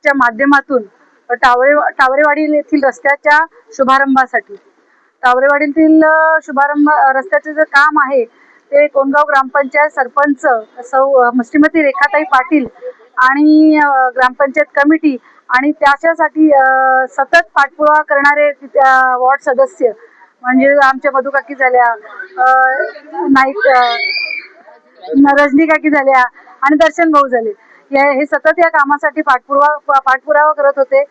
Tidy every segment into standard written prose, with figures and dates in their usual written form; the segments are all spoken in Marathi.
च्या माध्यमातून टावरेवाडी येथील रस्त्याच्या शुभारंभासाठी टावरेवाडीतील शुभारंभ रस्त्याचे जे काम आहे ते कोणगाव ग्रामपंचायत सरपंच श्रीमती रेखाताई पाटील आणि ग्रामपंचायत कमिटी आणि त्याच्यासाठी सतत पाठपुरावा करणारे वॉर्ड सदस्य म्हणजे आमच्या मधुकाकी झाल्या, नाईक रजनी काकी झाल्या आणि दर्शन भाऊ झाले, हे सतत या कामासाठी पाठपुरावा करत होते.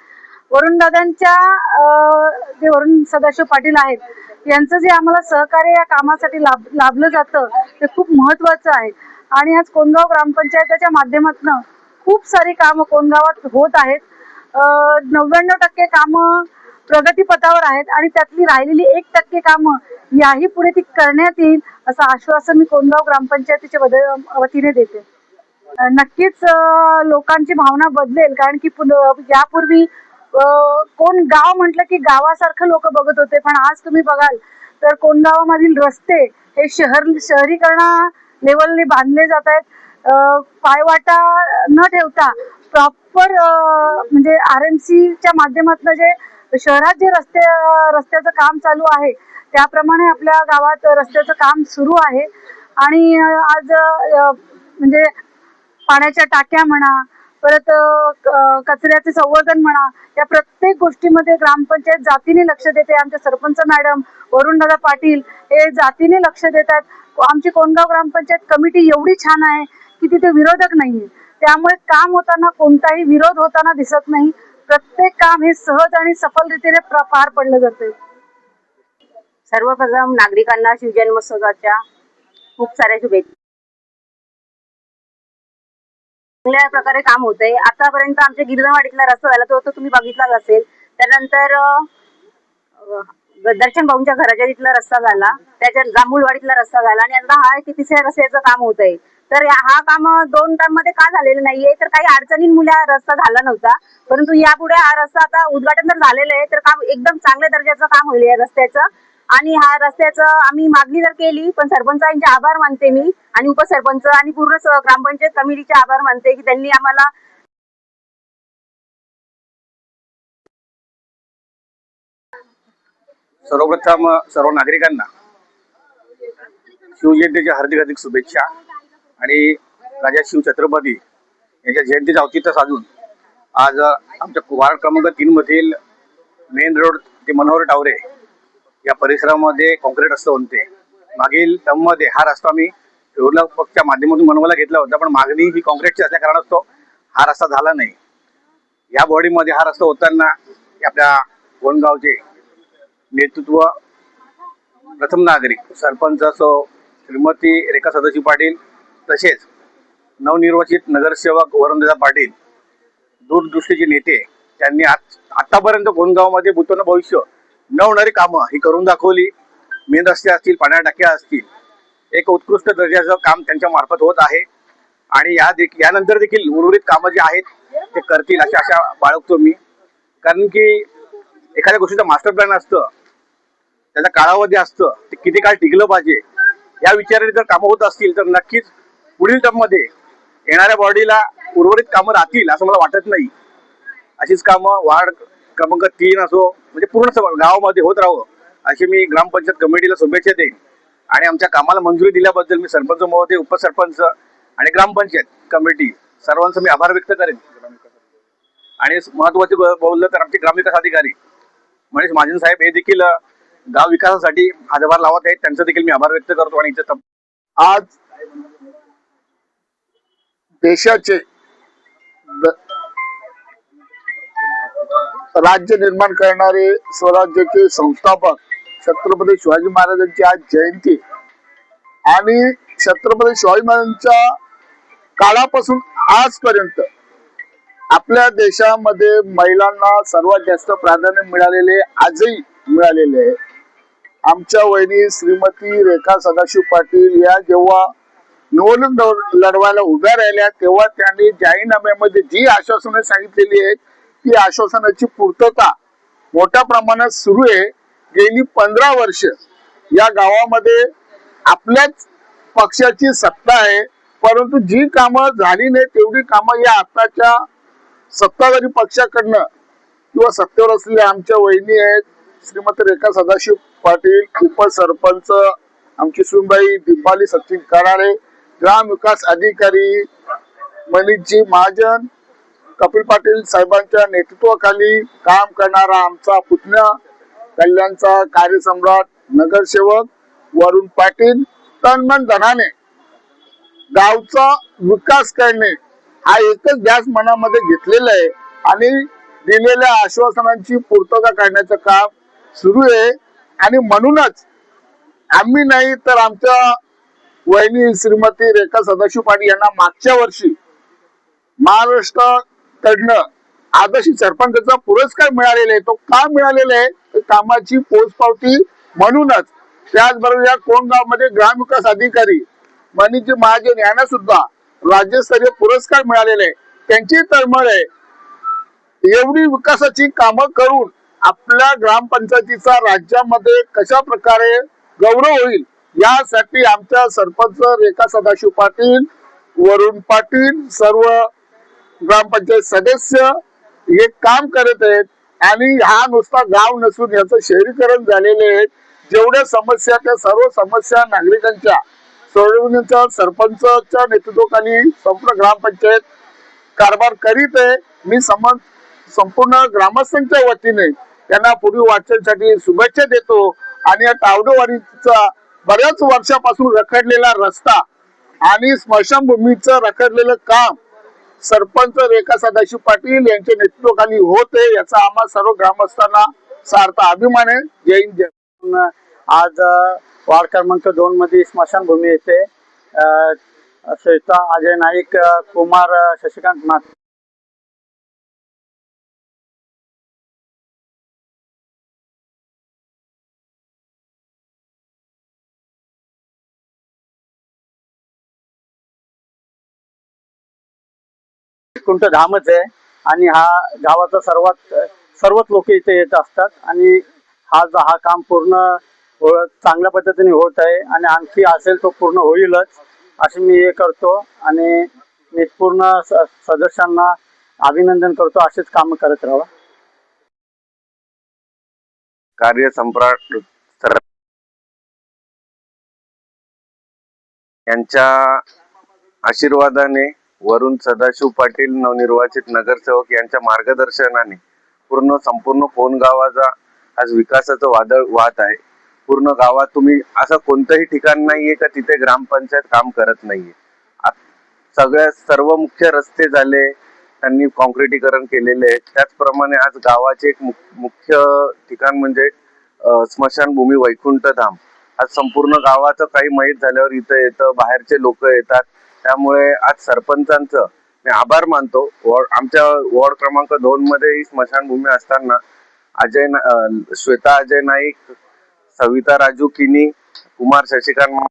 वरुण दादांच्या जे वरुण सदाशिव पाटील आहेत यांचं जे आम्हाला सहकार्य या कामासाठी लाभलं जातं ते खूप महत्त्वाचं आहे. आणि आज कोणगाव ग्रामपंचायतीच्या माध्यमातून खूप सारी कामं कोणगावात होत आहेत. 99% कामं प्रगतीपथावर आहेत आणि त्यातली राहिलेली 1% कामं याही पुढे ती करण्यात येईल असं आश्वासन मी कोणगाव ग्रामपंचायतीच्या वतीने देते. नक्कीच लोकांची भावना बदलेल, कारण की यापूर्वी कोण गाव म्हटलं की गावासारखं लोक बघत होते, पण आज तुम्ही बघाल तर कोणगावामधील रस्ते हे शहरीकरणा लेवलने बांधले जात आहेत. पायवाटा न ठेवता प्रॉपर म्हणजे RMCच्या माध्यमातून जे शहरात जे रस्त्याचं काम चालू आहे त्याप्रमाणे आपल्या गावात रस्त्याचं काम सुरू आहे. आणि आज म्हणजे पाण्याच्या टाक्या म्हणा, परत कचऱ्याचे संवर्धन म्हणा, या प्रत्येक गोष्टीमध्ये ग्रामपंचायत जातीने लक्ष देते. आमचे सरपंच मॅडम वरुणदादा पाटील हे जातीने लक्ष देतात. आमची कोणगाव ग्रामपंचायत कमिटी एवढी छान आहे की तिथे विरोधक नाहीये, त्यामुळे काम होताना कोणताही विरोध होताना दिसत नाही. प्रत्येक काम हे सहज आणि सफल रीतीने पार पडलं जाते. सर्वप्रथम नागरिकांना शिवजन्मोत्सवाच्या खूप साऱ्या शुभेच्छा. चांगल्या प्रकारे काम होतंय. आतापर्यंत आमच्या गिरधनवाडीतला रस्ता झाला तो तुम्ही बघितलाच असेल. त्यानंतर दर्शन भाऊंच्या घराच्या तिथला रस्ता झाला, त्याच्या जांभूळवाडीतला रस्ता झाला आणि आता हा तिसऱ्या रस्त्याचं काम होतंय. तर हा काम 2 टर्म मध्ये का झालेलं नाहीये, तर काही अडचणींमुळे हा रस्ता झाला नव्हता. परंतु यापुढे हा रस्ता आता उद्घाटन जर झालेलं आहे तर काम एकदम चांगल्या दर्जाचं काम होईल या रस्त्याचं. आणि हा रस्त्याचं आम्ही मागणी जर केली, पण सरपंचांचे आभार मानते मी आणि उपसरपंच आणि पूर्ण ग्रामपंचायत कमिटीचे आभार मानते की त्यांनी आम्हाला सर्वप्रथम सर्व नागरिकांना शिवजयंतीच्या हार्दिक शुभेच्छा. आणि राजा शिव छत्रपती यांच्या जयंतीचं औचित्य साधून आज आमच्या वार्ड क्रमांक 3 मधील मेन रोड ते मनोहर टावरे या परिसरामध्ये कॉन्क्रीट रस्ता होते. मागील टर्ममध्ये हा रस्ता आम्ही डेव्हलप पक्षच्या माध्यमातून बनवायला घेतला होता, पण मागणी ही कॉन्क्रीटची असल्या कारणास्तव हा रस्ता झाला नाही. या बॉडीमध्ये हा रस्ता होताना आपल्या कोणगावचे नेतृत्व प्रथम नागरिक सरपंच श्रीमती रेखा सदाशिव पाटील तसेच नवनिर्वाचित नगरसेवक वरुणदादा पाटील, दूरदृष्टीचे नेते, त्यांनी आतापर्यंत कोणगावमध्ये भूतन भविष्य न होणारी कामं ही करून दाखवली. मेन रस्ते असतील, पाण्या टाक्या असतील, एक उत्कृष्ट दर्जाचं काम त्यांच्या मार्फत होत आहे. आणि यानंतर देखील उर्वरित कामं जे आहेत ते करतील अशा आशा बाळगतो मी. कारण की एखाद्या गोष्टीचं मास्टर प्लॅन असतं, त्याचा कालावधी असतं, ते किती काळ टिकलं पाहिजे या विचाराने जर कामं होत असतील तर नक्कीच पुढील टर्ममध्ये येणाऱ्या बॉडीला उर्वरित कामं राहतील असं मला वाटत नाही. अशीच कामं वार्ड क्रमांक 3 असो म्हणजे पूर्ण गावामध्ये होत राहावं अशी मी ग्रामपंचायत कमिटीला शुभेच्छा देईन. आणि आमच्या कामाला मंजुरी दिल्याबद्दल मी सरपंच महोदय, उपसरपंच आणि ग्रामपंचायत कमिटी सर्वांचं मी आभार व्यक्त करेन. आणि महत्वाचे बोललं तर आमचे ग्रामविकास अधिकारी मनीष महाजन साहेब हे देखील गाव विकासासाठी हातभार लावत आहेत, त्यांचा देखील मी आभार व्यक्त करतो. आणि आज देशाचे राज्य निर्माण करणारे स्वराज्याचे संस्थापक छत्रपती शिवाजी महाराजांची आज जयंती. आणि छत्रपती शिवाजी महाराजांच्या काळापासून आजपर्यंत आपल्या देशामध्ये महिलांना सर्वात जास्त प्राधान्य मिळालेले आजही मिळालेले आहे. आमच्या वहिनी श्रीमती रेखा सदाशिव पाटील या जेव्हा निवडणूक लढवायला उभ्या राहिल्या तेव्हा त्यांनी जाहीरनाम्यामध्ये जी आश्वासने सांगितलेली आहेत ती आश्वासनाची पूर्तता मोठ्या प्रमाणात सुरू आहे. गेली 15 वर्ष या गावामध्ये आपल्याच पक्षाची सत्ता आहे, परंतु जी कामं झाली नाही तेवढी कामं या आताच्या सत्ताधारी पक्षाकडनं किंवा सत्तेवर असलेल्या आमच्या वहिनी आहेत, श्रीमती रेखा सदाशिव पाटील, उपसरपंच आमची सुनबाई दिपाली सचिन कराळे, ग्राम विकास अधिकारी मनीषजी महाजन, कपिल पाटील साहेबांच्या नेतृत्वाखाली काम करणारा आमचा पुतण्या कल्याणचा कार्यसम्राट नगरसेवक वरुण पाटील तन मन धनाने गावचा विकास करणे हा एकच ध्यास मनामध्ये घेतलेला आहे आणि दिलेल्या आश्वासनांची पूर्तता करण्याचं काम सुरू आहे. आणि म्हणूनच आम्ही नाही तर आमच्या वहिनी श्रीमती रेखा सदाशिव पाटील यांना मागच्या वर्षी महाराष्ट्राकडनं आदर्श सरपंचाचा पुरस्कार मिळालेला आहे. तो का मिळालेला आहे? कामाची पोचपावती म्हणूनच. त्याचबरोबर या कोंडगावमध्ये ग्रामविकास अधिकारी मनीषजी महाजन यांना सुद्धा राज्यस्तरीय पुरस्कार मिळालेले आहे. त्यांची तळमळ आहे एवढी विकासाची कामं करून आपल्या ग्रामपंचायतीचा राज्यामध्ये कशा प्रकारे गौरव होईल यासाठी आमच्या सरपंच रेखा सदाशिव पाटील, वरुण पाटील, सर्व ग्रामपंचायत सदस्य हे काम करत आहेत. आणि हा नुसता गाव नसून याचं शहरीकरण झालेले आहे. जेवढ्या समस्या त्या सर्व समस्या नागरिकांच्या सोडवण्याचा सरपंचाच्या नेतृत्वाखाली संपूर्ण ग्रामपंचायत कारभार करीत आहे. मी संपूर्ण ग्रामस्थांच्या वतीने त्यांना पुढील वाटचालीसाठी शुभेच्छा देतो. आणि या तावडेवाडीचा बऱ्याच वर्षापासून रखडलेला रस्ता आणि स्मशानभूमीचं रखडलेलं काम सरपंच रेखा सदाशिव पाटील यांच्या नेतृत्वाखाली होते याचा आम्हा सर्व ग्रामस्थांना सार्थ अभिमान आहे. जय हिंद जय. आज वार्ड क्रमांक 2 मध्ये स्मशानभूमी येथे श्वेता अजय नाईक, कुमार शशिकांत नाथ कुंठ धामच आहे आणि हा गावाचा सर्वच लोक इथे येत असतात. आणि हा काम पूर्ण चांगल्या पद्धतीने होत आहे आणि आणखी असेल तो पूर्ण होईलच असे मी हे करतो. आणि मी पूर्ण सदस्यांना अभिनंदन करतो. असेच काम करत राहा. कार्यसम्राट यांच्या आशीर्वादाने वरुण सदाशिव पाटील नवनिर्वाचित नगरसेवक यांच्या मार्गदर्शनाने संपूर्ण कोंडगावाचा आज विकासाचं वादळ वाहत आहे. पूर्ण गावात तुम्ही असं कोणतंही ठिकाण नाहीये का तिथे ग्रामपंचायत काम करत नाहीये. सर्व मुख्य रस्ते झाले, त्यांनी कॉन्क्रिटीकरण केलेले आहे. त्याचप्रमाणे आज गावाचे एक मुख्य ठिकाण म्हणजे स्मशानभूमी वैकुंठ धाम. आज संपूर्ण गावाचं काही माहीत झाल्यावर इथं येतं, बाहेरचे लोक येतात. त्यामुळे आज सरपंचांचं मी आभार मानतो. आमच्या वॉर्ड क्रमांक 2 मध्ये ही स्मशानभूमी असताना श्वेता अजय नाईक, सविता राजू किनी, कुमार शशिकांत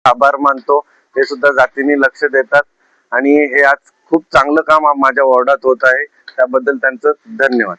आभार मानतो. ते सुद्धा जातीने लक्ष देतात आणि हे आज खूप चांगलं काम माझ्या वॉर्डात होत आहे. त्याबद्दल त्यांचं धन्यवाद.